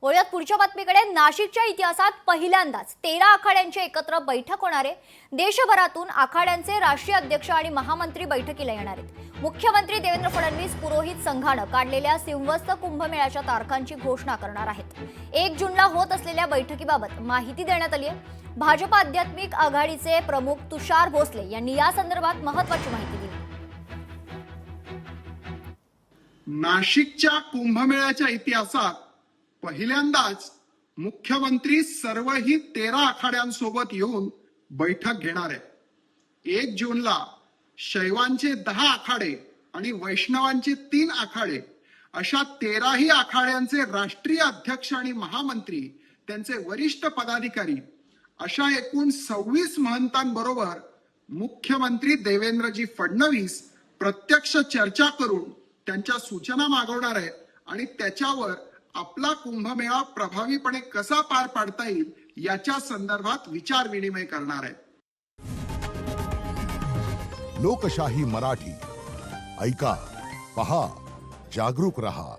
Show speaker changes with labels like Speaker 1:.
Speaker 1: वळूयात पुढच्या बातमीकडे। नाशिकच्या इतिहासात पहिल्यांदाच 13 आखाड्यांची एकत्र बैठक होणार आहे। देशभरातून आखाड्यांचे राष्ट्रीय अध्यक्ष आणि महामंत्री बैठकीला येणार आहेत। मुख्यमंत्री देवेंद्र फडणवीस पुरोहित संघाने काढलेल्या सिंहस्थ कुंभमेळ्याच्या तारखांची घोषणा करणार आहेत। 1 जूनला होत असलेल्या बैठकीबाबत माहिती देण्यात आली आहे। भाजप आध्यात्मिक आघाडीचे प्रमुख तुषार भोसले यांनी या संदर्भात महत्त्वाची माहिती दिली।
Speaker 2: नाशिकच्या कुंभमेळ्याच्या इतिहासात पहिल्यांदाच मुख्यमंत्री सर्वही 13 आखाड्यांसोबत येऊन बैठक घेणार आहे। 1 जूनला शैवांचे 10 आखाडे आणि वैष्णवांचे 3 आखाडे अशा 13ही आखाड्यांचे राष्ट्रीय अध्यक्ष आणि महामंत्री, त्यांचे वरिष्ठ पदाधिकारी अशा एकूण 26 महंतांबरोबर मुख्यमंत्री देवेंद्रजी फडणवीस प्रत्यक्ष चर्चा करून त्यांच्या सूचना मागवणार आहेत आणि त्याच्यावर आपला कुंभमेळा प्रभावीपणे कसा पार पाडता येईल याच्या संदर्भात विचार विनिमय करणार आहेत।
Speaker 3: लोकशाही मराठी ऐका, पहा, जागरूक रहा।